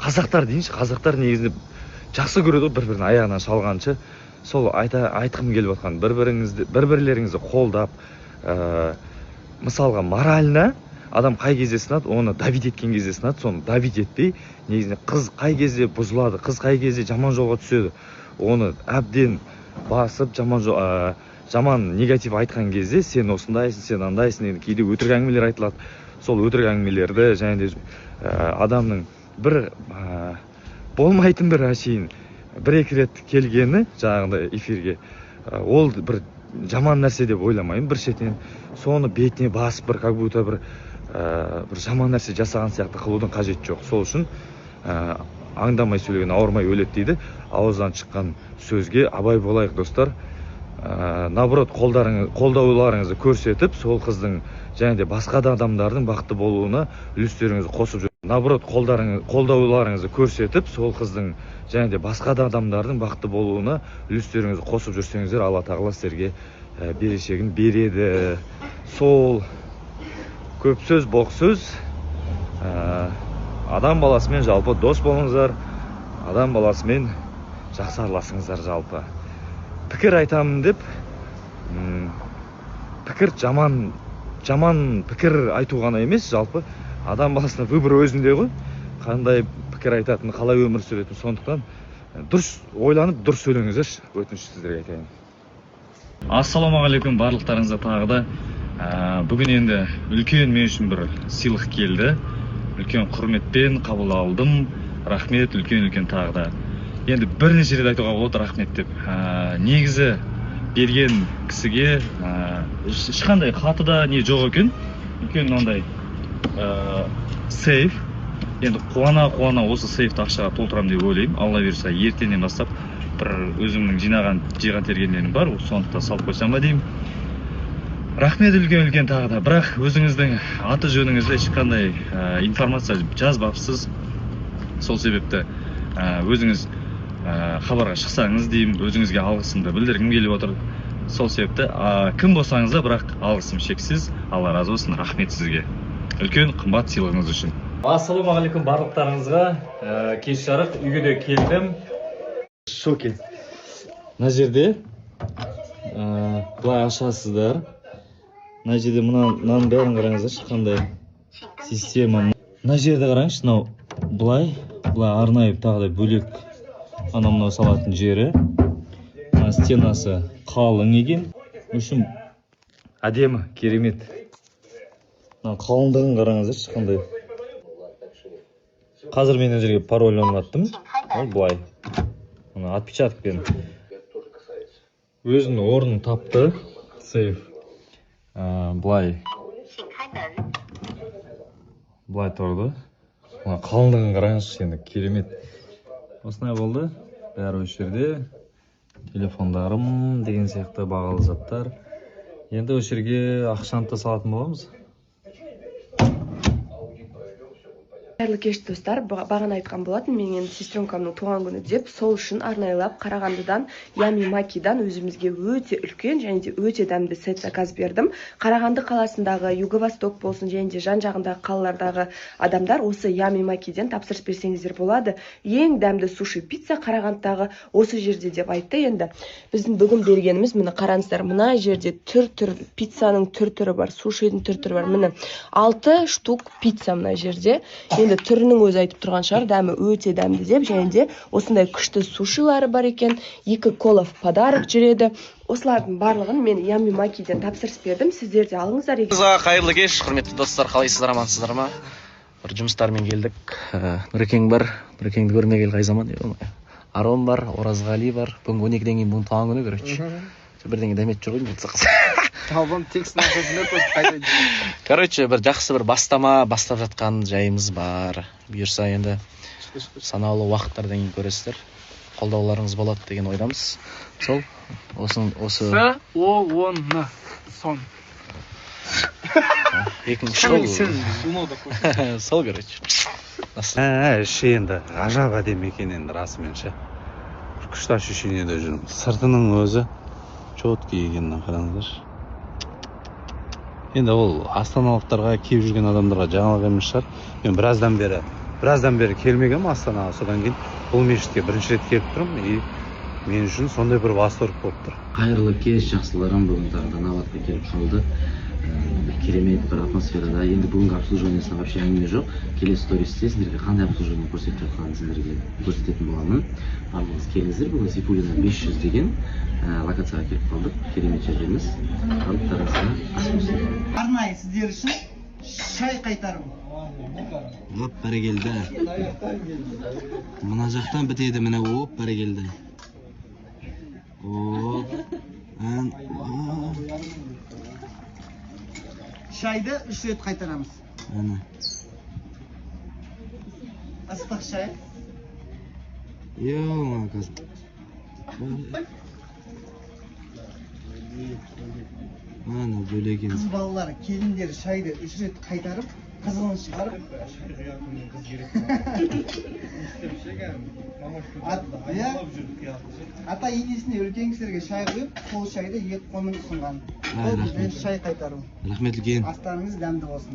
қазақтар дейінші, қазақтар негізінде жақсы көреді ғой бір-бірінің аяғынан шалғаншы. Сол айтқым келіп отқан, бір-бірлеріңізді қолдап, мысалға морально адам қай кезде сынады, оны давить еткен кезде сынады, соны давить етпей, негізінде қыз қай кезде бұзылады, қыз қай кезде жаман жолға түседі, оны әбден басып, жаман негатив айтқан кезде сен осындайсың, сен андайсың, енді кейде өтірік әңгімелер айтылады. Сол өтірік әңгімелерді және де адамның бір болмайтын бір әшейін бір-екі рет келгені жаңағыдай эфирге, ол бір жаман нәрсе деп ойламаймын. Бір шетінен соны бетіне басып, бір как будто бір жаман нәрсе жасаған сияқты қылудың қажеті жоқ. Сол үшін аңдамай сөйлеген ауырмай өледі дейді. Ауыздан шыққан сөзге абай болайық, достар. Наоборот, қолдауларыңызды көрсетіп, сол қыздың және де басқа да адамдардың бақытты болуына үлестеріңізді қосып жүрсеңіздер. Наоборот, қолдауларыңызды көрсетіп, сол қыздың және де басқа да адамдардың бақытты болуына үлестеріңізді қосып жүрсеңіздер, Алла тағала сіздерге берешегін береді. Сол көп сөз, боқ сөз. Адам баласымен жалпы дос болыңыздар, адам баласымен жақсы араласыңыздар жалпы. Пікір айтамын деп, пікір жаман пікір айту ғана емес, жалпы адам баласына выбор өзінде ғой. Қандай пікір айтатын, қалай өмір сүретін, сондықтан дұрыс ойланып, дұрыс сөйлеңіздерші, өтініш сіздерге айтайын. Ассалаумағалейкум барлықтарыңызға тағы да. Бүгін енді үлкен мен үшін бір сыйлық келді. Үлкен құрметпен қабыл алдым. Рахмет, үлкен тағы да. Енді бірнеше рет айтуға болады рахмет деп. Негізі берген кісіге ешқандай хаты да не жоқ екен. Үлкен мынандай сейф. Енді қуана осы сейфті ақшаға толтырамын деп ойлаймын. Алла бұйырса ертеңнен бастап бір өзімнің жиған тергенлерім бар, сондықтан салып қойсам ба деймін. Рахмет үлкен тағы да. Бірақ өзіңіздің аты жөніңізді ешқандай информация жазбапсыз. Сол себепті өзіңіз хабарға шықсаңыз деймін, өзіңізге алғысымды білдіргім келіп отыр. Сол себепті кім болсаңыз да, бірақ алғысым шексіз. Алла разы болсын, рахмет сізге. Үлкен қымбат сыйлығыңыз үшін. Ассалаумағалейкум барлықтарыңызға. Кеш жарық, үйге де келдім. Шоке. Мына жерде былай ашасыздар. Мына жерде мынаның бәрін қараңыздаршы, қандай система. Мына жерде қараңызшы, мынау былай арнайы тағы да бөлек анау салатын жері. Мына стенасы қалың екен. Үшін әдемі, керемет. Қалыңдығын қараңыздаршы, қандай. Қазір мен жерге пароль орнаттым. Ол былай. Отпечаткпен өзінің орнын тапты. Сейф. Былай тұрды. Қалыңдығын қараңызшы, енді керемет. Осындай болды. Бәрі осы жерде. Телефондарым деген сияқты бағалы заттар. Енді осы жерге ақшаны салатын боламыз. Қайырлы кеш, достар. Бағана айтқан болатын, мен енді сестренкамның туған күні деп, сол үшін арнайлап Қарағандыдан, Ями Макидан өзімізге өте үлкен және де өте дәмді сет заказ бердім. Қарағанды қаласындағы, Юго-Восток болсын және де жан-жағындағы қалалардағы адамдар осы Ями Макиден тапсырыс берсеңіздер болады. Ең дәмді суши пицца Қарағандыдағы осы жерде деп айтты. Енді біздің бүгін бергеніміз, міне қараңыздар, мына жерде пиццаның түр-түрі бар, сушидің түр-түрі бар. Міне 6 штук пицца мына жерде. Енді түрінің өзі айтып тұрған шығар, дәмі өте дәмді деп, және де осындай күшті сушилары бар екен. 2 кола в подарок жүреді. Осылардың барлығын мен Ями Макиден тапсырыс бердім. Сіздер де алыңыздар. Қайырлы кеш, құрметті достар, қалайсыздар, амансыздар ма? Бір жұмыстармен келдік. Нұрекең бар, Нұрекеңді көрмегелі қай заман? Арон бар, Оразғали бар. Бүгін 12-ден кейін бүгін туған күні, короче. Бірдеңе дәмет жоқ еді. Талбам текстін ақысында көзіп қайтайды. Короче, бір жақсы бір бастап жатқан жайымыз бар. Бұйырса енді санаулы уақыттардан кейін көресіздер. Қолдауларыңыз болады деген ойдамыз. Сол, осы... С-о-он-ны. Сон. Сол, короче. Іші енді ғажап әдем екен енді расымен ше. Күшті ощущениеде жүрмін. Сыртының өзі четкий екенін қараңыздар. Енді ол астаналықтарға, киіп жүрген адамдарға жаңалық емес шығар. Мен біраздан бері Біраздан бері келмегенмін Астанаға, содан кейін бұл мешітке бірінші рет келіп тұрмын и мен үшін сондай бір восторг болып тұр. Қайырлы кеш, жақсыларым, бүгін тағы да Наватқа келіп қалды. Керемет бір атмосферада. Енді бүгінгі обслуживаниесіне вообще әңгіме жоқ. Келесі стористе сіздерге қандай обслуживание көрсетіп жатқанын сіздерге көрсететін боламын. Барлығыңыз келіңіздер. Бүгін Сейфуллина 500 деген локацияға келіп қалдық. Керемет жердеміз. Барлықтарыңызға ас болсын. Арнайы сіздер үшін шай қайтарым. Оп, бәрекелді. Мына жақтан бітеді, міне оп, бәрекелді. Оп. Шайды 3 рет қайтарамыз. Ана. Ыстық шай. Йома, қыз. Ана, бөлеген. Қыз балалар, келіндер шайды 3 рет қайтарып, қызғын шығарып. Ата енесіне үлкен кісілерге шай қойып, сол шайды екі қолмен ұсынған. Ол бізден шай қайтару. Рахмет үлкен. Астарыңыз дәмді болсын.